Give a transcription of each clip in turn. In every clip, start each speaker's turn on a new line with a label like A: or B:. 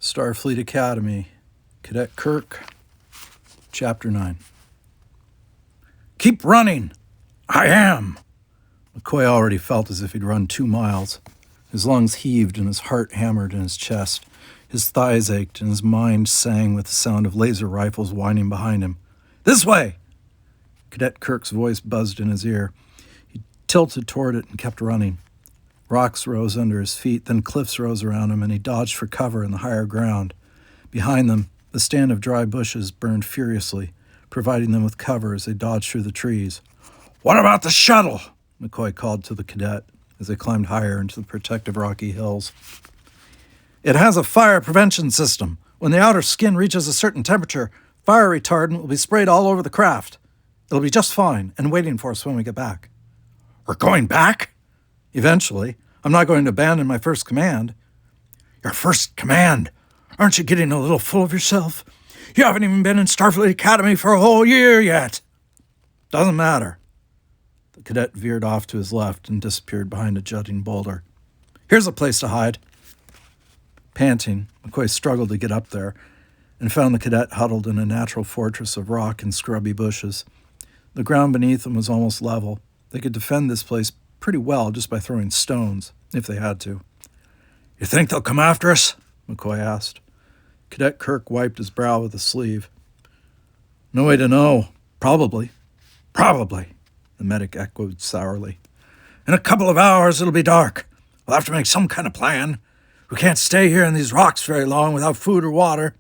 A: Starfleet Academy, Cadet Kirk, Chapter 9. Keep running! I am! McCoy already felt as if he'd run 2 miles. His lungs heaved and his heart hammered in his chest. His thighs ached and his mind sang with the sound of laser rifles whining behind him. This way! Cadet Kirk's voice buzzed in his ear. He tilted toward it and kept running. Rocks rose under his feet, then cliffs rose around him, and he dodged for cover in the higher ground. Behind them, the stand of dry bushes burned furiously, providing them with cover as they dodged through the trees. "What about the shuttle?" McCoy called to the cadet as they climbed higher into the protective rocky hills. "It has a fire prevention system. When the outer skin reaches a certain temperature, fire retardant will be sprayed all over the craft. It'll be just fine and waiting for us when we get back." "We're going back?" "Eventually. I'm not going to abandon my first command." "Your first command? Aren't you getting a little full of yourself? You haven't even been in Starfleet Academy for a whole year yet." "Doesn't matter." The cadet veered off to his left and disappeared behind a jutting boulder. "Here's a place to hide." Panting, McCoy struggled to get up there and found the cadet huddled in a natural fortress of rock and scrubby bushes. The ground beneath them was almost level. They could defend this place pretty well just by throwing stones, if they had to. "You think they'll come after us?" McCoy asked. Cadet Kirk wiped his brow with a sleeve. "No way to know. Probably." "Probably," the medic echoed sourly. "In a couple of hours it'll be dark. We'll have to make some kind of plan. We can't stay here in these rocks very long without food or water.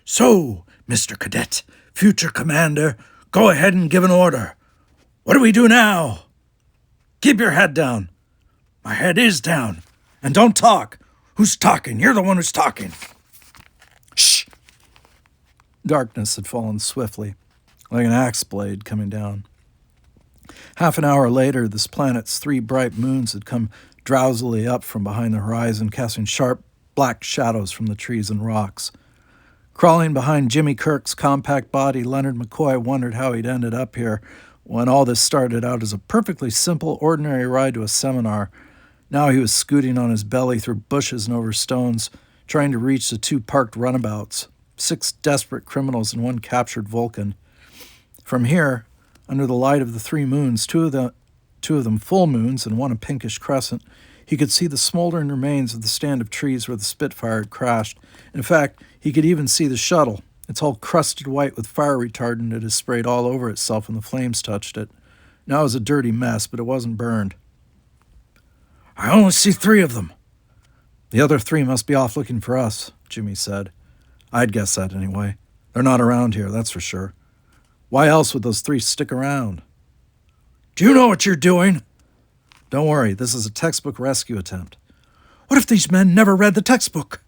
A: So, Mr. Cadet, future commander, go ahead and give an order. What do we do now?" "Keep your head down." "My head is down. And don't talk." "Who's talking? You're the one who's talking." "Shh." Darkness had fallen swiftly, like an axe blade coming down. Half an hour later, this planet's 3 bright moons had come drowsily up from behind the horizon, casting sharp black shadows from the trees and rocks. Crawling behind Jimmy Kirk's compact body, Leonard McCoy wondered how he'd ended up here when all this started out as a perfectly simple, ordinary ride to a seminar. Now he was scooting on his belly through bushes and over stones, trying to reach the 2 parked runabouts, 6 desperate criminals and 1 captured Vulcan. From here, under the light of the 3 moons, two of them full moons and 1 a pinkish crescent, he could see the smoldering remains of the stand of trees where the Spitfire had crashed. In fact, he could even see the shuttle. It's all crusted white with fire retardant that has sprayed all over itself when the flames touched it. Now it was a dirty mess, but it wasn't burned. "I only see 3 of them." "The other 3 must be off looking for us," Jimmy said. "I'd guess that anyway. They're not around here, that's for sure. Why else would those 3 stick around?" "Do you know what you're doing?" "Don't worry, this is a textbook rescue attempt." "What if these men never read the textbook?"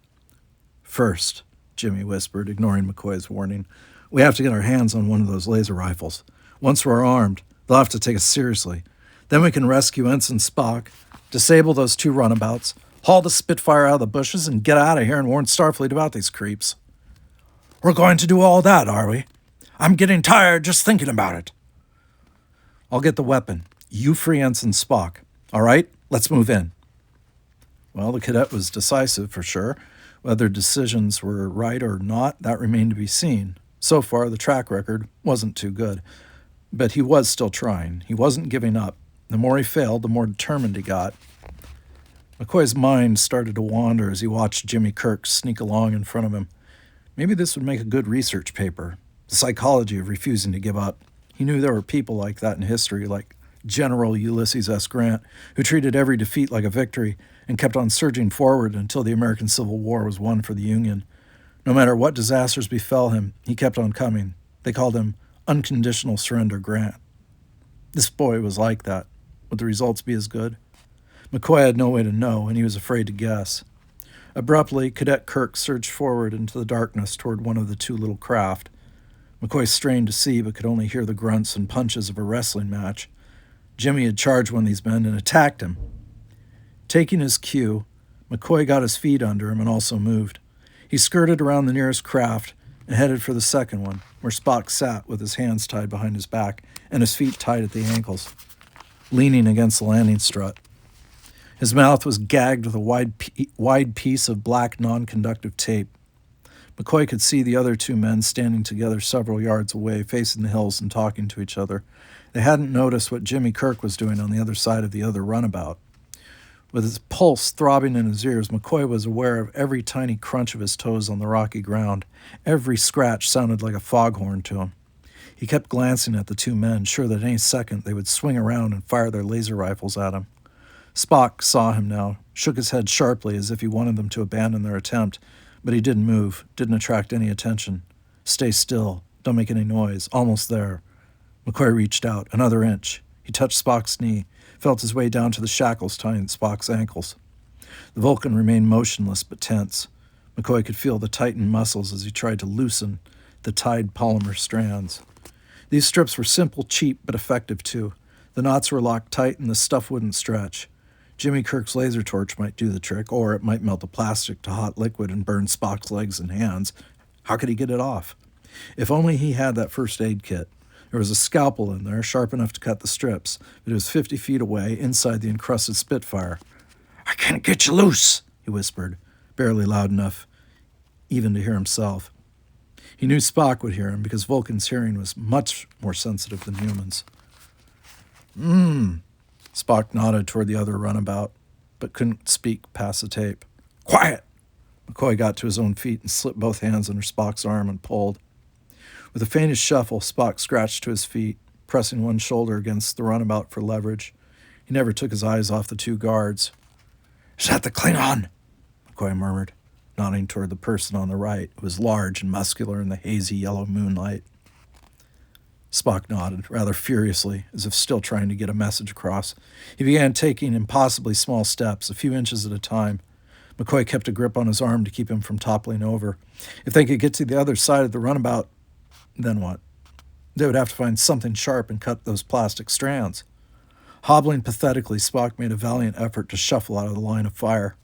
A: "First," Jimmy whispered, ignoring McCoy's warning, "we have to get our hands on one of those laser rifles. Once we're armed, they'll have to take us seriously. Then we can rescue Ensign Spock, disable those 2 runabouts, haul the Spitfire out of the bushes, and get out of here and warn Starfleet about these creeps." "We're going to do all that, are we? I'm getting tired just thinking about it." "I'll get the weapon. You free Ensign Spock. All right, let's move in." Well, the cadet was decisive for sure. Whether decisions were right or not, that remained to be seen. So far, the track record wasn't too good. But he was still trying. He wasn't giving up. The more he failed, the more determined he got. McCoy's mind started to wander as he watched Jimmy Kirk sneak along in front of him. Maybe this would make a good research paper. The psychology of refusing to give up. He knew there were people like that in history, like General Ulysses S. Grant, who treated every defeat like a victory and kept on surging forward until the American Civil War was won for the Union. No matter what disasters befell him, he kept on coming. They called him Unconditional Surrender Grant. This boy was like that. Would the results be as good? McCoy had no way to know, and he was afraid to guess. Abruptly, Cadet Kirk surged forward into the darkness toward one of the 2 little craft. McCoy strained to see, but could only hear the grunts and punches of a wrestling match. Jimmy had charged one of these men and attacked him. Taking his cue, McCoy got his feet under him and also moved. He skirted around the nearest craft and headed for the second one, where Spock sat with his hands tied behind his back and his feet tied at the ankles, leaning against the landing strut. His mouth was gagged with a wide piece of black non-conductive tape. McCoy could see the other two men standing together several yards away, facing the hills and talking to each other. They hadn't noticed what Jimmy Kirk was doing on the other side of the other runabout. With his pulse throbbing in his ears, McCoy was aware of every tiny crunch of his toes on the rocky ground. Every scratch sounded like a foghorn to him. He kept glancing at the two men, sure that any second they would swing around and fire their laser rifles at him. Spock saw him now, shook his head sharply as if he wanted them to abandon their attempt, but he didn't move, didn't attract any attention. Stay still. Don't make any noise. Almost there. McCoy reached out, another inch. He touched Spock's knee, felt his way down to the shackles tying Spock's ankles. The Vulcan remained motionless but tense. McCoy could feel the tightened muscles as he tried to loosen the tied polymer strands. These strips were simple, cheap, but effective too. The knots were locked tight and the stuff wouldn't stretch. Jimmy Kirk's laser torch might do the trick, or it might melt the plastic to hot liquid and burn Spock's legs and hands. How could he get it off? If only he had that first aid kit. There was a scalpel in there, sharp enough to cut the strips, but it was 50 feet away, inside the encrusted Spitfire. "I can't get you loose," he whispered, barely loud enough even to hear himself. He knew Spock would hear him because Vulcan's hearing was much more sensitive than humans. Spock nodded toward the other runabout, but couldn't speak past the tape. "Quiet!" McCoy got to his own feet and slipped both hands under Spock's arm and pulled. With the faintest shuffle, Spock scratched to his feet, pressing one shoulder against the runabout for leverage. He never took his eyes off the two guards. "Is that the Klingon?" McCoy murmured, nodding toward the person on the right, who was large and muscular in the hazy yellow moonlight. Spock nodded, rather furiously, as if still trying to get a message across. He began taking impossibly small steps, a few inches at a time. McCoy kept a grip on his arm to keep him from toppling over. If they could get to the other side of the runabout, then what? They would have to find something sharp and cut those plastic strands. Hobbling pathetically, Spock made a valiant effort to shuffle out of the line of fire.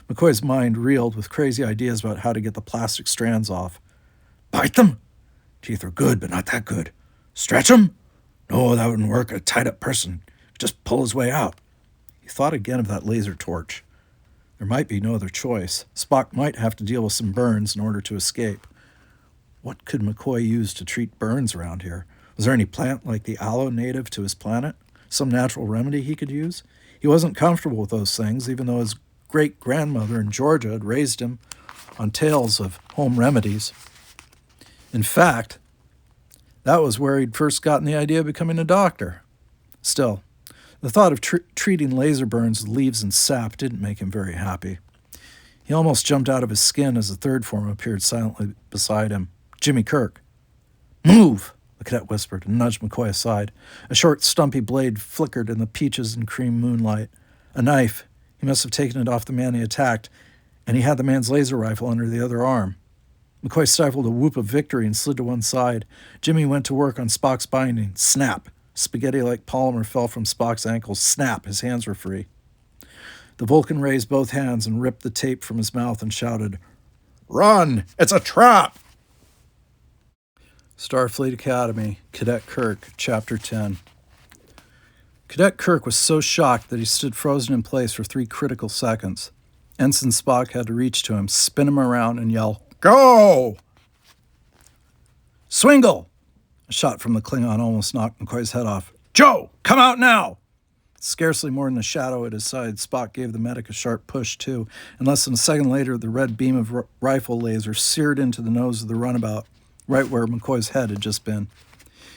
A: McCoy's mind reeled with crazy ideas about how to get the plastic strands off. Bite them? Teeth are good, but not that good. Stretch them? No, that wouldn't work. A tied-up person could just pull his way out. He thought again of that laser torch. There might be no other choice. Spock might have to deal with some burns in order to escape. What could McCoy use to treat burns around here? Was there any plant like the aloe native to his planet? Some natural remedy he could use? He wasn't comfortable with those things, even though his great-grandmother in Georgia had raised him on tales of home remedies. In fact, that was where he'd first gotten the idea of becoming a doctor. Still, the thought of treating laser burns with leaves and sap didn't make him very happy. He almost jumped out of his skin as the third form appeared silently beside him. Jimmy Kirk. "Move!" the cadet whispered and nudged McCoy aside. A short, stumpy blade flickered in the peaches and cream moonlight. A knife. He must have taken it off the man he attacked, and he had the man's laser rifle under the other arm. McCoy stifled a whoop of victory and slid to one side. Jimmy went to work on Spock's binding. Snap! Spaghetti-like polymer fell from Spock's ankles. Snap! His hands were free. The Vulcan raised both hands and ripped the tape from his mouth and shouted, "Run! It's a trap!" Starfleet Academy, Cadet Kirk, Chapter 10. Cadet Kirk was so shocked that he stood frozen in place for 3 critical seconds. Ensign Spock had to reach to him, spin him around, and yell, "Go!" "Swingle!" A shot from the Klingon almost knocked McCoy's head off. "Joe, come out now!" Scarcely more than a shadow at his side, Spock gave the medic a sharp push, too, and less than a second later, the red beam of rifle laser seared into the nose of the runabout, right where McCoy's head had just been.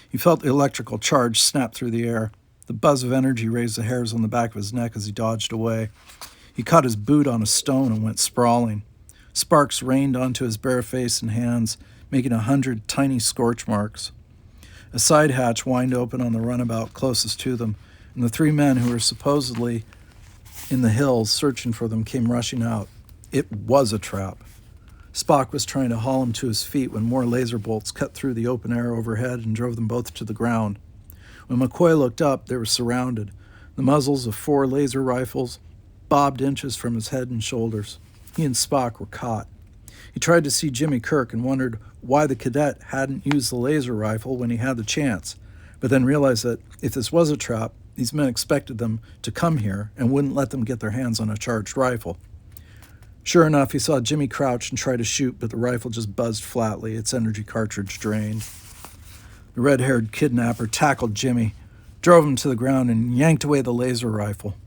A: He felt the electrical charge snap through the air. The buzz of energy raised the hairs on the back of his neck as he dodged away. He caught his boot on a stone and went sprawling. Sparks rained onto his bare face and hands, making 100 tiny scorch marks. A side hatch whined open on the runabout closest to them, and the 3 men who were supposedly in the hills searching for them came rushing out. It was a trap. Spock was trying to haul him to his feet when more laser bolts cut through the open air overhead and drove them both to the ground. When McCoy looked up, they were surrounded. The muzzles of 4 laser rifles bobbed inches from his head and shoulders. He and Spock were caught. He tried to see Jimmy Kirk and wondered why the cadet hadn't used the laser rifle when he had the chance, but then realized that if this was a trap, these men expected them to come here and wouldn't let them get their hands on a charged rifle. Sure enough, he saw Jimmy crouch and try to shoot, but the rifle just buzzed flatly, its energy cartridge drained. The red-haired kidnapper tackled Jimmy, drove him to the ground, and yanked away the laser rifle.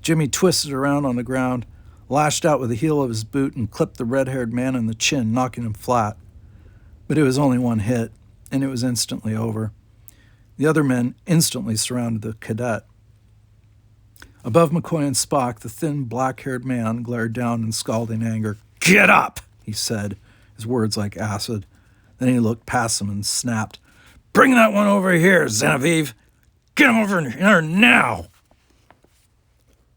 A: Jimmy twisted around on the ground, lashed out with the heel of his boot, and clipped the red-haired man in the chin, knocking him flat. But it was only one hit, and it was instantly over. The other men instantly surrounded the cadet. Above McCoy and Spock, the thin, black-haired man glared down in scalding anger. "Get up!" he said, his words like acid. Then he looked past them and snapped, "Bring that one over here, Genevieve! Get him over here now!"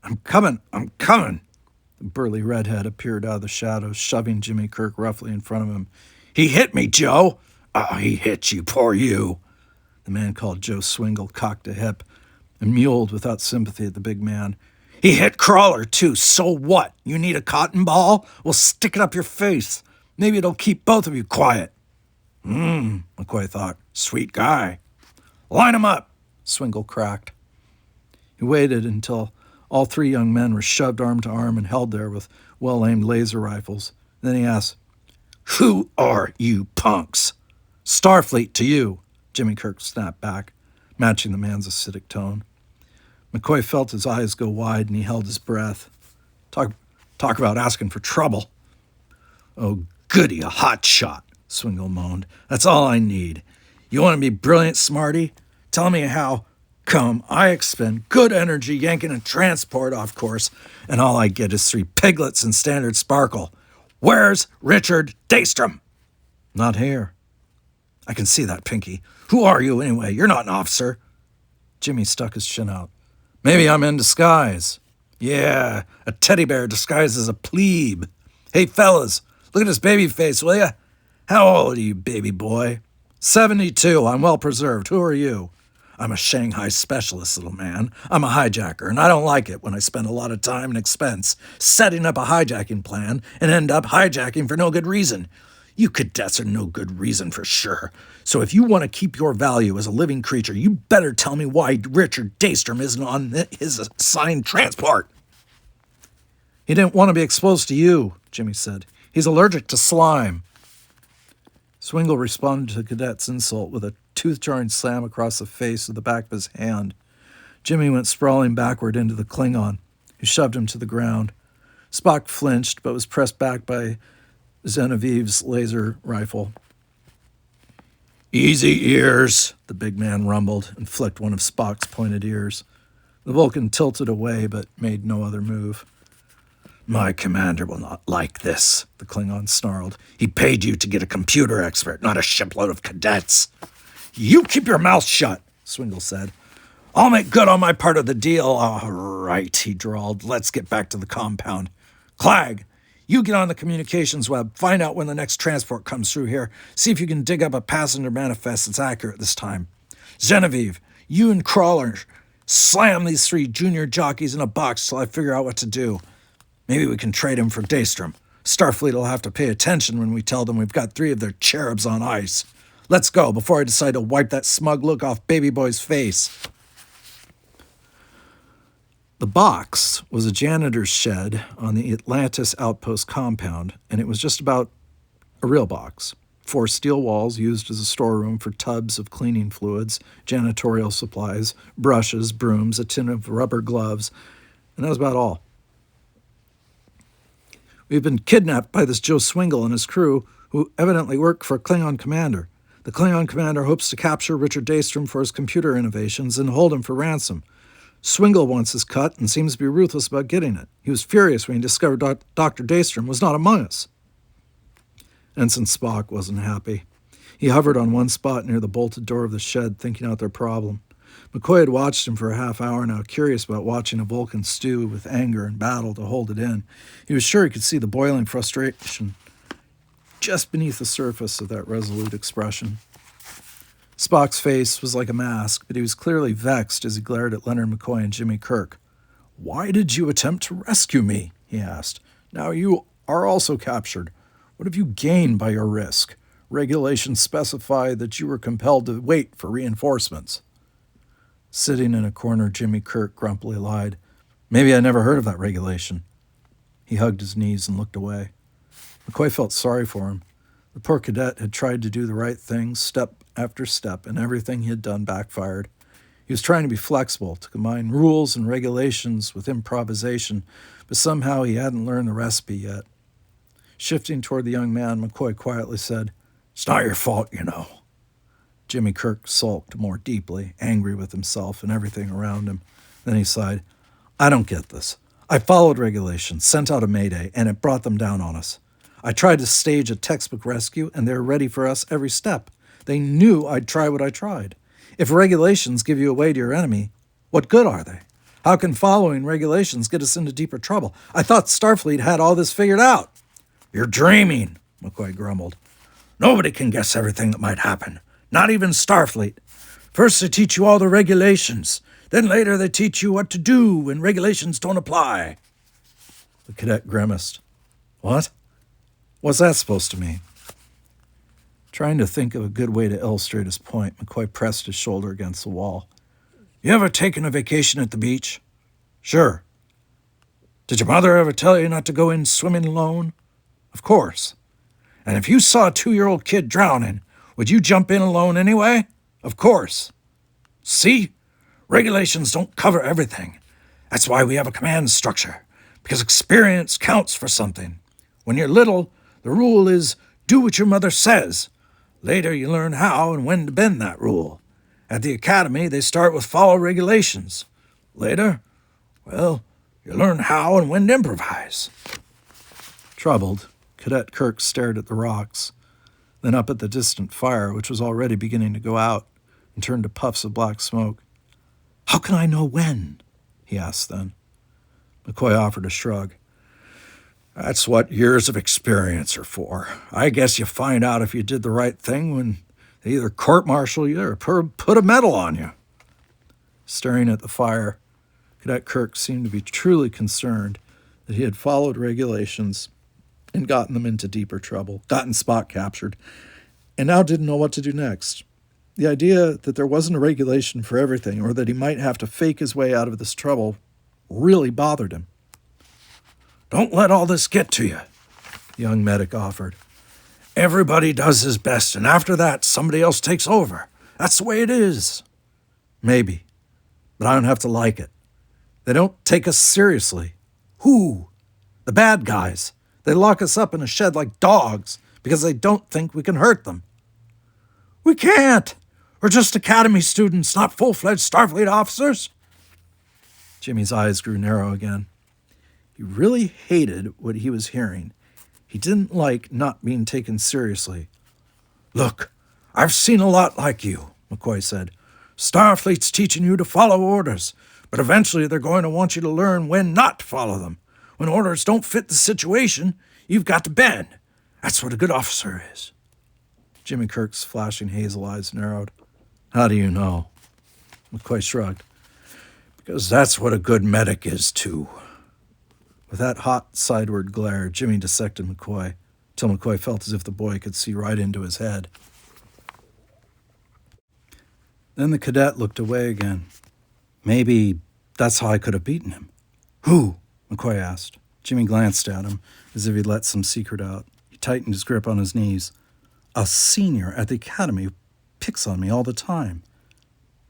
A: I'm coming. The burly redhead appeared out of the shadows, shoving Jimmy Kirk roughly in front of him. "He hit me, Joe!" "Oh, he hit you, poor you!" The man called Joe Swingle cocked a hip and mewled without sympathy at the big man. "He hit Crawler, too. So what? You need a cotton ball? We'll stick it up your face. Maybe it'll keep both of you quiet." McCoy thought. Sweet guy. "Line him up," Swingle cracked. He waited until all three young men were shoved arm to arm and held there with well-aimed laser rifles. Then he asked, "Who are you punks?" "Starfleet to you," Jimmy Kirk snapped back, matching the man's acidic tone. McCoy felt his eyes go wide and he held his breath. Talk about asking for trouble. "Oh, goody, a hot shot," Swingle moaned. "That's all I need. You want to be brilliant, smarty? Tell me how come I expend good energy yanking a transport off course and all I get is 3 piglets and standard sparkle. Where's Richard Daystrom?" "Not here." "I can see that, Pinky. Who are you anyway? You're not an officer." Jimmy stuck his chin out. "Maybe I'm in disguise." "Yeah, a teddy bear disguised as a plebe. Hey, fellas, look at his baby face, will ya? How old are you, baby boy?" 72. I'm well preserved. Who are you?" "I'm a Shanghai specialist, little man. I'm a hijacker, and I don't like it when I spend a lot of time and expense setting up a hijacking plan and end up hijacking for no good reason. You cadets are no good reason for sure. So if you want to keep your value as a living creature, you better tell me why Richard Daystrom isn't on his assigned transport." "He didn't want to be exposed to you," Jimmy said. "He's allergic to slime." Swingle responded to the cadet's insult with a tooth-jarring slam across the face with the back of his hand. Jimmy went sprawling backward into the Klingon, who shoved him to the ground. Spock flinched, but was pressed back by Genevieve's laser rifle. "Easy ears," the big man rumbled and flicked one of Spock's pointed ears. The Vulcan tilted away, but made no other move. "My commander will not like this," the Klingon snarled. "He paid you to get a computer expert, not a shipload of cadets." "You keep your mouth shut," Swingle said. "I'll make good on my part of the deal." "All right," he drawled. "Let's get back to the compound. Clag, you get on the communications web, find out when the next transport comes through here, see if you can dig up a passenger manifest that's accurate this time. Genevieve, you and Crawler slam these 3 junior jockeys in a box till I figure out what to do. Maybe we can trade him for Daystrom. Starfleet will have to pay attention when we tell them we've got 3 of their cherubs on ice. Let's go before I decide to wipe that smug look off baby boy's face." The box was a janitor's shed on the Atlantis outpost compound, and it was just about a real box. 4 steel walls used as a storeroom for tubs of cleaning fluids, janitorial supplies, brushes, brooms, a tin of rubber gloves, and that was about all. "We've been kidnapped by this Joe Swingle and his crew, who evidently work for a Klingon commander. The Klingon commander hopes to capture Richard Daystrom for his computer innovations and hold him for ransom. Swingle wants his cut and seems to be ruthless about getting it. He was furious when he discovered Dr. Daystrom was not among us." Ensign Spock wasn't happy. He hovered on one spot near the bolted door of the shed, thinking out their problem. McCoy had watched him for a half hour now, curious about watching a Vulcan stew with anger and battle to hold it in. He was sure he could see the boiling frustration just beneath the surface of that resolute expression. Spock's face was like a mask, but he was clearly vexed as he glared at Leonard McCoy and Jimmy Kirk. "Why did you attempt to rescue me?" he asked. "Now you are also captured. What have you gained by your risk? Regulations specify that you were compelled to wait for reinforcements." Sitting in a corner, Jimmy Kirk grumpily lied. "Maybe I never heard of that regulation." He hugged his knees and looked away. McCoy felt sorry for him. The poor cadet had tried to do the right thing step after step, and everything he had done backfired. He was trying to be flexible, to combine rules and regulations with improvisation, but somehow he hadn't learned the recipe yet. Shifting toward the young man, McCoy quietly said, "It's not your fault, you know." Jimmy Kirk sulked more deeply, angry with himself and everything around him. Then he sighed, "I don't get this. I followed regulations, sent out a mayday, and it brought them down on us. I tried to stage a textbook rescue, and they were ready for us every step. They knew I'd try what I tried. If regulations give you away to your enemy, what good are they? How can following regulations get us into deeper trouble? I thought Starfleet had all this figured out." "You're dreaming," McCoy grumbled. "Nobody can guess everything that might happen, not even Starfleet. First they teach you all the regulations, then later they teach you what to do when regulations don't apply." The cadet grimaced. "What? What's that supposed to mean?" Trying to think of a good way to illustrate his point, McCoy pressed his shoulder against the wall. "You ever taken a vacation at the beach?" "Sure." "Did your mother ever tell you not to go in swimming alone?" "Of course." "And if you saw a 2-year-old kid drowning, would you jump in alone anyway?" "Of course." "See? Regulations don't cover everything. That's why we have a command structure, because experience counts for something. When you're little, the rule is do what your mother says. Later, you learn how and when to bend that rule. At the academy, they start with follow regulations. Later, well, you learn how and when to improvise." Troubled, Cadet Kirk stared at the rocks, then up at the distant fire, which was already beginning to go out, and turned to puffs of black smoke. "How can I know when?" he asked then. McCoy offered a shrug. "That's what years of experience are for. I guess you find out if you did the right thing when they either court-martial you or put a medal on you." Staring at the fire, Cadet Kirk seemed to be truly concerned that he had followed regulations and gotten them into deeper trouble, gotten spot captured, and now didn't know what to do next. The idea that there wasn't a regulation for everything, or that he might have to fake his way out of this trouble, really bothered him. "Don't let all this get to you," the young medic offered. "Everybody does his best, and after that, somebody else takes over. That's the way it is." "Maybe, but I don't have to like it. They don't take us seriously." "Who?" "The bad guys. They lock us up in a shed like dogs because they don't think we can hurt them." "We can't. We're just academy students, not full-fledged Starfleet officers." Jimmy's eyes grew narrow again. He really hated what he was hearing. He didn't like not being taken seriously. "Look, I've seen a lot like you," McCoy said. "Starfleet's teaching you to follow orders, but eventually they're going to want you to learn when not to follow them. When orders don't fit the situation, you've got to bend. That's what a good officer is." Jimmy Kirk's flashing hazel eyes narrowed. "How do you know?" McCoy shrugged. "Because that's what a good medic is, too." With that hot sideward glare, Jimmy dissected McCoy, till McCoy felt as if the boy could see right into his head. Then the cadet looked away again. "Maybe that's how I could have beaten him." "Who?" McCoy asked. Jimmy glanced at him, as if he'd let some secret out. He tightened his grip on his knees. "A senior at the academy who picks on me all the time."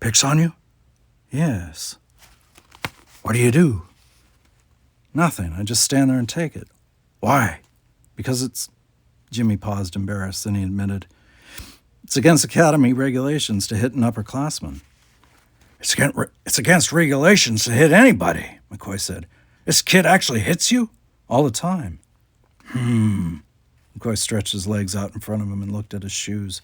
A: "Picks on you?" "Yes." "What do you do?" "Nothing. I just stand there and take it." "Why?" "Because it's—" Jimmy paused, embarrassed, then he admitted, "It's against academy regulations to hit an upperclassman." It's against regulations to hit anybody," McCoy said. "This kid actually hits you?" "All the time." McCoy stretched his legs out in front of him and looked at his shoes.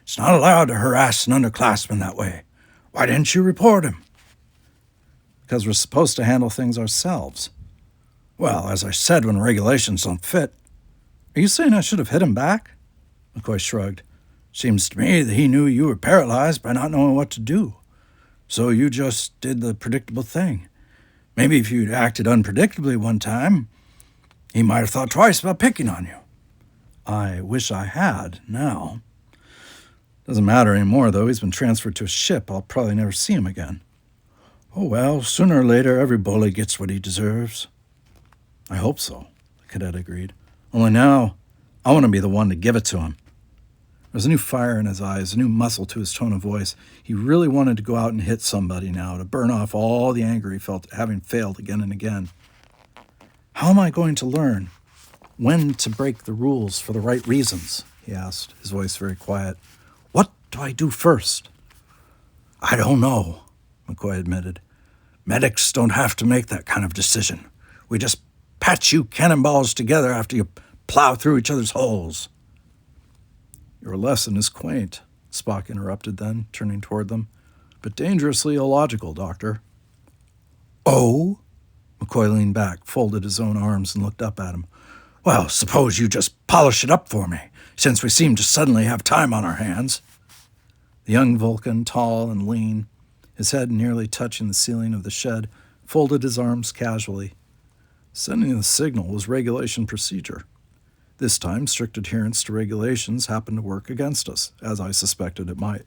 A: "It's not allowed to harass an underclassman that way. Why didn't you report him?" "Because we're supposed to handle things ourselves." "Well, as I said, when regulations don't fit." "Are you saying I should have hit him back?" McCoy shrugged. "Seems to me that he knew you were paralyzed by not knowing what to do. So you just did the predictable thing. Maybe if you'd acted unpredictably one time, he might have thought twice about picking on you." "I wish I had, now." "Doesn't matter anymore, though. He's been transferred to a ship. I'll probably never see him again." "Oh, well, sooner or later, every bully gets what he deserves." I hope so, the cadet agreed. Only now, I want to be the one to give it to him. There was a new fire in his eyes, a new muscle to his tone of voice. He really wanted to go out and hit somebody now, to burn off all the anger he felt at having failed again and again. How am I going to learn when to break the rules for the right reasons? He asked, his voice very quiet. What do I do first? I don't know, McCoy admitted. Medics don't have to make that kind of decision. We just patch you cannonballs together after you plow through each other's holes. Your lesson is quaint, Spock interrupted then, turning toward them, but dangerously illogical, Doctor. Oh? McCoy leaned back, folded his own arms, and looked up at him. Well, suppose you just polish it up for me, since we seem to suddenly have time on our hands. The young Vulcan, tall and lean, his head nearly touching the ceiling of the shed, folded his arms casually. Sending the signal was regulation procedure. This time, strict adherence to regulations happened to work against us, as I suspected it might.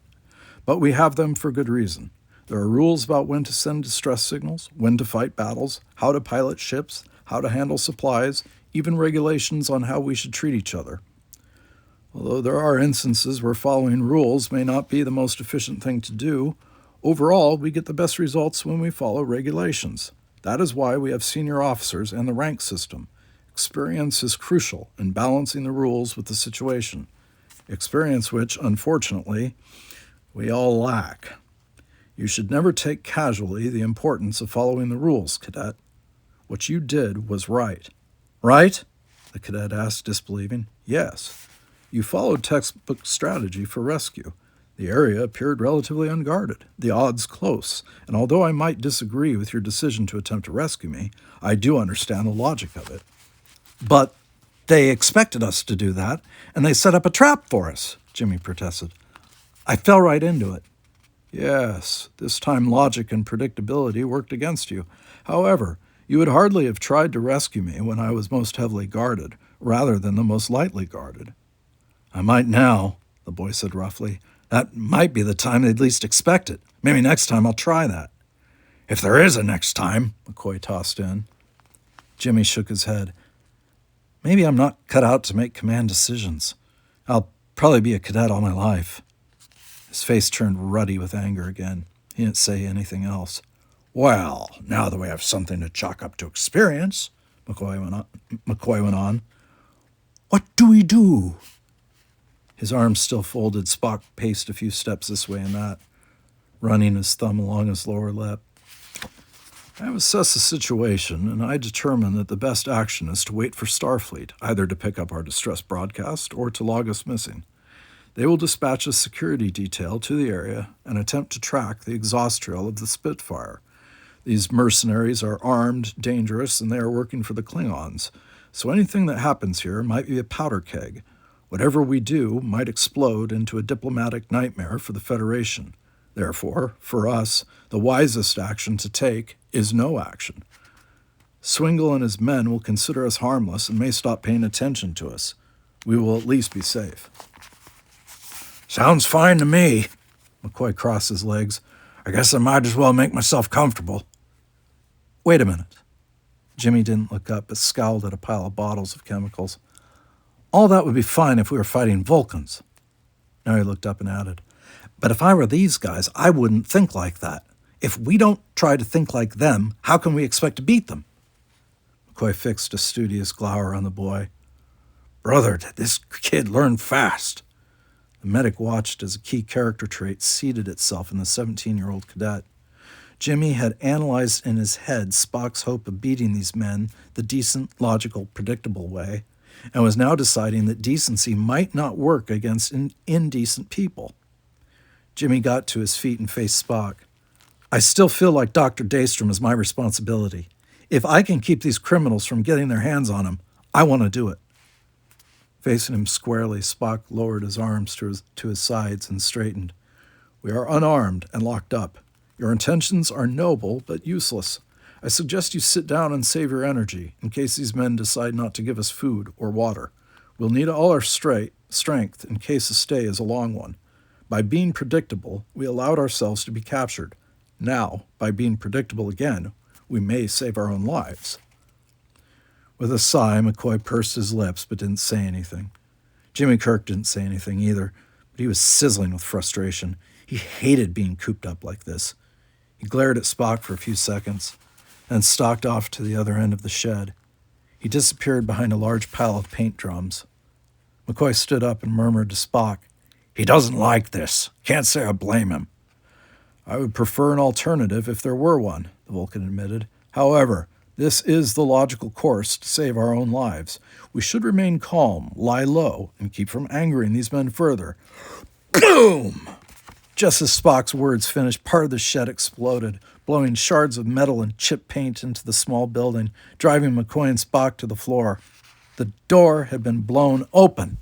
A: But we have them for good reason. There are rules about when to send distress signals, when to fight battles, how to pilot ships, how to handle supplies, even regulations on how we should treat each other. Although there are instances where following rules may not be the most efficient thing to do, overall we get the best results when we follow regulations. That is why we have senior officers and the rank system. Experience is crucial in balancing the rules with the situation, experience which, unfortunately, we all lack. You should never take casually the importance of following the rules, Cadet. What you did was right. Right? The cadet asked, disbelieving. Yes. You followed textbook strategy for rescue. The area appeared relatively unguarded, the odds close, and although I might disagree with your decision to attempt to rescue me, I do understand the logic of it. But they expected us to do that, and they set up a trap for us, Jimmy protested. I fell right into it. Yes, this time logic and predictability worked against you. However, you would hardly have tried to rescue me when I was most heavily guarded, rather than the most lightly guarded. I might now, the boy said roughly. That might be the time they'd least expect it. Maybe next time I'll try that. If there is a next time, McCoy tossed in. Jimmy shook his head. Maybe I'm not cut out to make command decisions. I'll probably be a cadet all my life. His face turned ruddy with anger again. He didn't say anything else. Well, now that we have something to chalk up to experience, McCoy went on. What do we do? His arms still folded, Spock paced a few steps this way and that, running his thumb along his lower lip. I have assessed the situation, and I determine that the best action is to wait for Starfleet, either to pick up our distress broadcast or to log us missing. They will dispatch a security detail to the area and attempt to track the exhaust trail of the Spitfire. These mercenaries are armed, dangerous, and they are working for the Klingons, so anything that happens here might be a powder keg. Whatever we do might explode into a diplomatic nightmare for the Federation. Therefore, for us, the wisest action to take is no action. Swingle and his men will consider us harmless and may stop paying attention to us. We will at least be safe. Sounds fine to me. McCoy crossed his legs. I guess I might as well make myself comfortable. Wait a minute. Jimmy didn't look up, but scowled at a pile of bottles of chemicals. All that would be fine if we were fighting Vulcans. Now he looked up and added, but if I were these guys, I wouldn't think like that. If we don't try to think like them, how can we expect to beat them? McCoy fixed a studious glower on the boy. Brother, did this kid learn fast? The medic watched as a key character trait seeded itself in the 17-year-old cadet. Jimmy had analyzed in his head Spock's hope of beating these men the decent, logical, predictable way, and was now deciding that decency might not work against indecent people. Jimmy got to his feet and faced Spock. I still feel like Dr. Daystrom is my responsibility. If I can keep these criminals from getting their hands on him, I want to do it. Facing him squarely, Spock lowered his arms to his sides and straightened. We are unarmed and locked up. Your intentions are noble but useless. I suggest you sit down and save your energy in case these men decide not to give us food or water. We'll need all our strength in case the stay is a long one. By being predictable, we allowed ourselves to be captured. Now, by being predictable again, we may save our own lives. With a sigh, McCoy pursed his lips but didn't say anything. Jimmy Kirk didn't say anything either, but he was sizzling with frustration. He hated being cooped up like this. He glared at Spock for a few seconds, then stalked off to the other end of the shed. He disappeared behind a large pile of paint drums. McCoy stood up and murmured to Spock, "He doesn't like this. Can't say I blame him." "I would prefer an alternative if there were one," the Vulcan admitted. "However, this is the logical course to save our own lives. We should remain calm, lie low, and keep from angering these men further." Boom! Just as Spock's words finished, part of the shed exploded, blowing shards of metal and chip paint into the small building, driving McCoy and Spock to the floor. The door had been blown open.